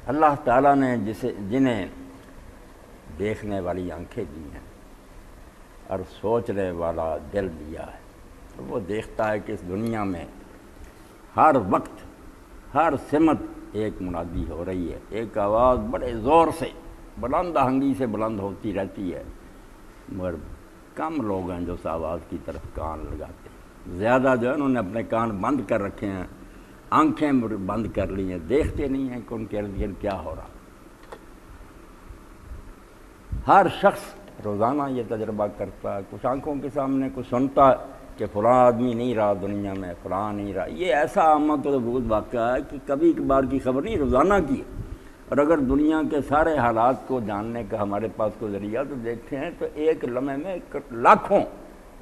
اللہ تعالیٰ نے جنہیں دیکھنے والی آنکھیں دی ہیں اور سوچنے والا دل دیا ہے، وہ دیکھتا ہے کہ اس دنیا میں ہر وقت ہر سمت ایک منادی ہو رہی ہے، ایک آواز بڑے زور سے بلند آہنگی سے بلند ہوتی رہتی ہے، مگر کم لوگ ہیں جو اس آواز کی طرف کان لگاتے ہیں۔ زیادہ جو ہے انہوں نے اپنے کان بند کر رکھے ہیں، آنکھیں بند کر لی ہیں، دیکھتے نہیں ہیں کہ ان کے ارد گرد کیا ہو رہا۔ ہر شخص روزانہ یہ تجربہ کرتا ہے، کچھ آنکھوں کے سامنے کچھ سنتا ہے کہ فلاں آدمی نہیں رہا دنیا میں، فلاں نہیں رہا۔ یہ ایسا آمد و ظہور واقعہ ہے کہ کبھی کبھار کی خبر نہیں، روزانہ کی ہے۔ اور اگر دنیا کے سارے حالات کو جاننے کا ہمارے پاس کوئی ذریعہ تو دیکھتے ہیں تو ایک لمحے میں لاکھوں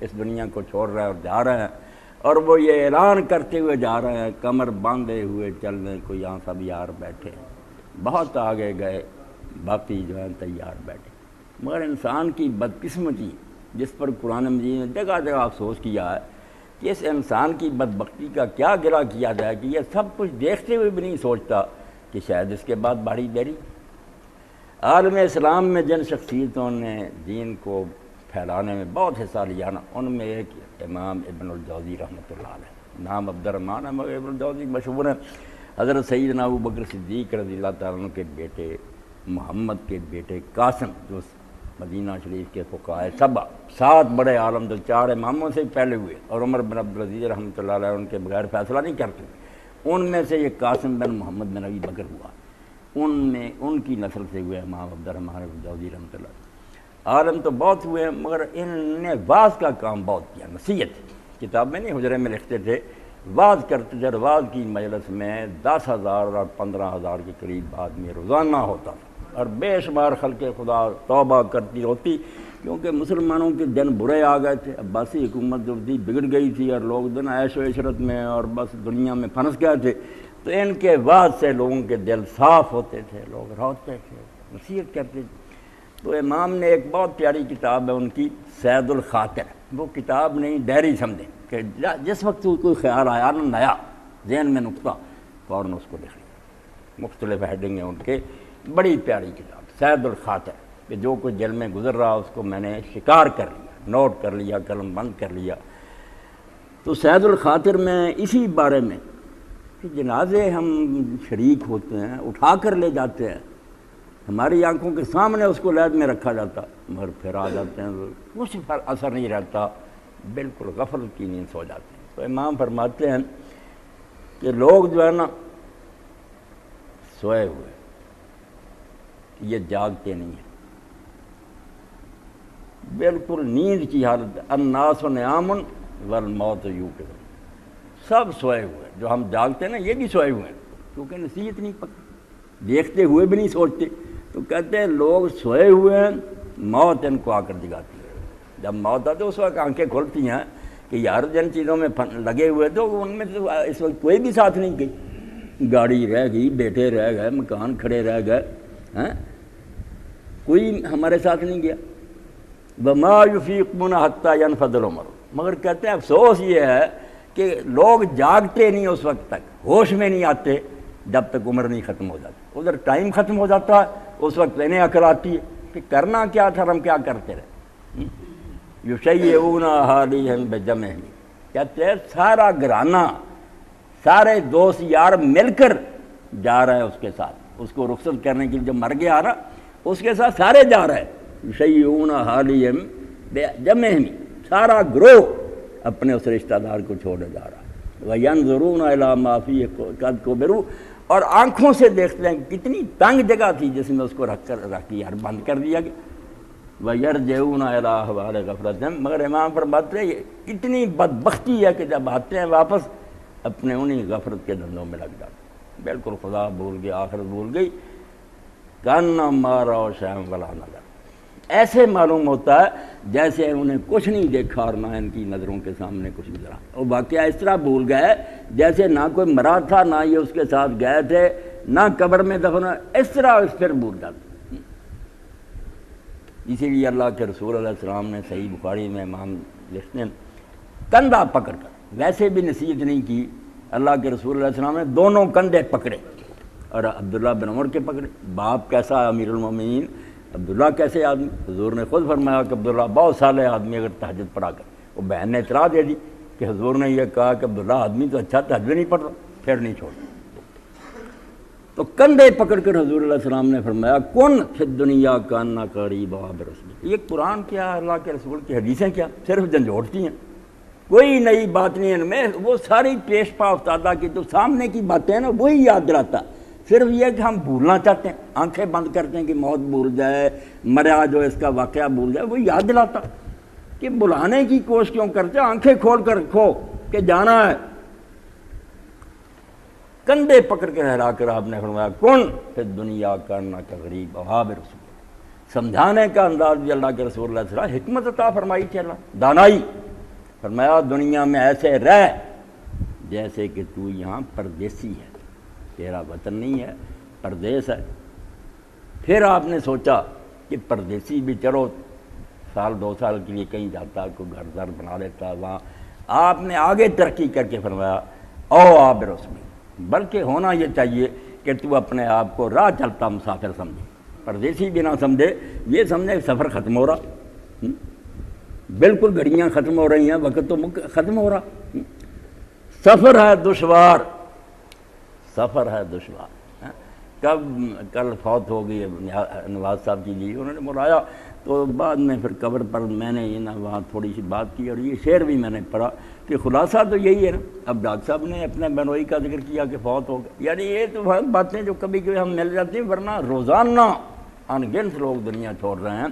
اس دنیا کو چھوڑ رہے ہیں اور جا رہے ہیں، اور وہ یہ اعلان کرتے ہوئے جا رہے ہیں، کمر باندھے ہوئے چل رہے ہیں، کوئی یہاں سب یار بیٹھے ہیں، بہت آگے گئے، باقی جو ہیں تیار بیٹھے۔ مگر انسان کی بدقسمتی جس پر قرآن مجید نے جگہ جگہ افسوس کیا ہے کہ اس انسان کی بدبختی کا کیا گرہ کیا جائے کہ یہ سب کچھ دیکھتے ہوئے بھی نہیں سوچتا کہ شاید اس کے بعد باری بیری۔ عالم اسلام میں جن شخصیتوں نے دین کو پھیلانے میں بہت حصہ لیا نا، ان میں ایک امام ابن الجوزی رحمۃ اللہ علیہ، نام عبد الرحمن ہے مگر ابن الجوزی مشہور ہے۔ حضرت سیدنا ابوبکر صدیق رضی اللہ تعالیٰ عنہ کے بیٹے، محمد کے بیٹے قاسم، جو مدینہ شریف کے فقہائے سبع، 7 بڑے عالم جو 4 اماموں سے پہلے ہوئے اور عمر بن عبدالعزیز رحمۃ اللہ علیہ ان کے بغیر فیصلہ نہیں کرتے، ان میں سے یہ قاسم بن محمد بن ابی بکر ہوا، ان کی نسل سے ہوئے امام عبد الرحمن الجوزی رحمۃ اللہ علیہ۔ عالم تو بہت ہوئے ہیں مگر ان نے واعظ کا کام بہت کیا، نصیحت کتاب میں نہیں حجرے میں لکھتے تھے، واعظ کرتے تھے، واعظ کی مجلس میں 10,000 اور 15,000 کے قریب آدمی روزانہ ہوتا تھا، اور بے شمار خلق خدا توبہ کرتی ہوتی، کیونکہ مسلمانوں کے دن برے آ گئے تھے، عباسی حکومت جو تھی بگڑ گئی تھی اور لوگ دن عیش و عشرت میں اور بس دنیا میں پھنس گئے تھے، تو ان کے واعظ سے لوگوں کے دل صاف ہوتے تھے، لوگ روتے تھے، نصیحت کرتے تھے۔ تو امام نے ایک بہت پیاری کتاب ہے ان کی، سید الخاطر، وہ کتاب نہیں ڈائری سمجھیں کہ جس وقت کوئی خیال آیا نا نیا ذہن میں نقطہ فوراً اس کو لکھ لیا، مختلف ہیڈنگ ہیں ان کے، بڑی پیاری کتاب سید الخاطر، کہ جو کچھ دل میں گزر رہا اس کو میں نے شکار کر لیا، نوٹ کر لیا، قلم بند کر لیا۔ تو سید الخاطر میں اسی بارے میں کہ جنازے ہم شریک ہوتے ہیں، اٹھا کر لے جاتے ہیں، ہماری آنکھوں کے سامنے اس کو لحد میں رکھا جاتا، مگر پھر آ جاتے ہیں تو کچھ پر اثر نہیں رہتا، بالکل غفلت کی نیند سو جاتے ہیں۔ تو امام فرماتے ہیں کہ لوگ جو ہے نا سوئے ہوئے، یہ جاگتے نہیں ہیں، بالکل نیند کی حالت، الناس نعام والموت یوقظ، سب سوئے ہوئے، جو ہم جاگتے ہیں نا یہ بھی سوئے ہوئے ہیں، کیونکہ نصیحت نہیں پکڑی، دیکھتے ہوئے بھی نہیں سوچتے۔ تو کہتے ہیں لوگ سوئے ہوئے ہیں، موت ان کو آ کر جگاتی ہے۔ جب موت آتی ہے اس وقت آنکھیں کھلتی ہیں کہ یار جن چیزوں میں لگے ہوئے تو ان میں تو اس وقت کوئی بھی ساتھ نہیں گئی، گاڑی رہ گئی، بیٹے رہ گئے، مکان کھڑے رہ گئے، کوئی ہمارے ساتھ نہیں گیا۔ وما یفیقون حتی ینفد العمر، مگر کہتے ہیں افسوس یہ ہے کہ لوگ جاگتے نہیں اس وقت تک، ہوش میں نہیں آتے جب تک عمر نہیں ختم ہو جاتی۔ ادھر ٹائم ختم ہو جاتا ہے، اس وقت انہیں عقل آتی ہے کہ کرنا کیا تھا، ہم کیا کرتے رہے۔ یشیعون احادیث بجمعہم، کہتے ہیں سارا گھرانہ، سارے دوست یار مل کر جا رہے ہیں اس کے ساتھ، اس کو رخصت کرنے کے لیے، جو مر گیا نا اس کے ساتھ سارے جا رہے ہیں۔ یشیعون احادیث بجمعہم، سارا گروہ اپنے اس رشتہ دار کو چھوڑے جا رہا ہے۔ وَيَنْظُرُونَ إِلَىٰ مَا فِيهِ قَدْ كُبِرُوا، اور آنکھوں سے دیکھتے ہیں کتنی تنگ جگہ تھی جس میں اس کو رکھ کے یار بند کر دیا گیا۔ وَيَرْجِعُونَ إِلَىٰ أَحْوَالِ غَفْلَتِهِمْ، مگر امام فرماتے ہیں اتنی بدبختی ہے کہ جب آتے ہیں واپس اپنے انہی غفلت کے دھندوں میں لگ جاتے ہیں، بالکل خدا بھول گیا، آخرت بھول گئی، كَأَنَّمَا رَأَوْا شَيْئًا وَلَا نَظَرَ، ایسے معلوم ہوتا ہے جیسے انہیں کچھ نہیں دیکھا اور نہ ان کی نظروں کے سامنے کچھ گزرا۔ اور واقعہ اس طرح بھول گئے جیسے نہ کوئی مرا تھا، نہ یہ اس کے ساتھ گئے تھے، نہ قبر میں دفن، اس طرح اس پھر بھول جاتے۔ اسی لیے اللہ کے رسول علیہ السلام نے صحیح بخاری میں امام لکھتے ہیں کندھا پکڑ کر، ویسے بھی نصیحت نہیں کی، اللہ کے رسول علیہ السلام نے دونوں کندھے پکڑے اور عبداللہ بن عمر کے پکڑے، باپ کیسا امیر المومنین، عبداللہ کیسے آدمی، حضور نے خود فرمایا کہ عبداللہ بہت صالح آدمی اگر تہجد پڑھا کر۔ وہ بہن نے اطلاع دے دی کہ حضور نے یہ کہا کہ عبداللہ آدمی تو اچھا تہجد نہیں پڑھ رہا، پھر نہیں چھوڑا۔ تو کندھے پکڑ کر حضور علیہ السلام نے فرمایا کن فی الدنیا کاننا قریب عابر رسول۔ یہ قرآن کیا، اللہ کے رسول کی حدیثیں کیا، صرف جھنجھوڑتی ہیں، کوئی نئی بات نہیں ان میں۔ وہ ساری پیش پا افتادہ کی تو سامنے کی باتیں ہیں نا وہی یاد دلاتا، صرف یہ کہ ہم بھولنا چاہتے ہیں، آنکھیں بند کرتے ہیں کہ موت بھول جائے، مریا جو اس کا واقعہ بھول جائے، وہ یاد دلاتا کہ بلانے کی کوشش کیوں کرتے، آنکھیں کھول کر رکھو کہ جانا ہے۔ کندھے پکڑ کے ہلا کر آپ نے فرمایا کن فی الدنیا کاننا غریب عابر رسول۔ سمجھانے کا انداز بھی اللہ کے رسول اللہ صلی اللہ علیہ وسلم، حکمت عطا فرمائی تھی اللہ، دانائی۔ فرمایا دنیا میں ایسے رہ جیسے کہ تو یہاں پردیسی ہے، تیرا وطن نہیں ہے، پردیس ہے۔ پھر آپ نے سوچا کہ پردیسی بھی چلو سال دو سال کے لیے کہیں جاتا، کوئی گھر در بنا لیتا وہاں۔ آپ نے آگے ترقی کر کے فرمایا او عابر رسول، بلکہ ہونا یہ چاہیے کہ تو اپنے آپ کو راہ چلتا مسافر سمجھے، پردیسی بھی نہ سمجھے، یہ سمجھے سفر ختم ہو رہا، بالکل گھڑیاں ختم ہو رہی ہیں، وقت تو ختم ہو رہا، سفر ہے دشوار، سفر ہے دشوار۔ کل فوت ہو گئی نواز صاحب کی جی، انہوں نے بلایا تو بعد میں پھر قبر پر میں نے یہ نا وہاں تھوڑی سی بات کی، اور یہ شعر بھی میں نے پڑھا کہ خلاصہ تو یہی ہے نا۔ اب ڈاکٹر صاحب نے اپنے بنوئی کا ذکر کیا کہ فوت ہو گیا، یعنی یہ تو باتیں جو کبھی کبھی ہم مل جاتی ہیں، ورنہ روزانہ ان گنت لوگ دنیا چھوڑ رہے ہیں۔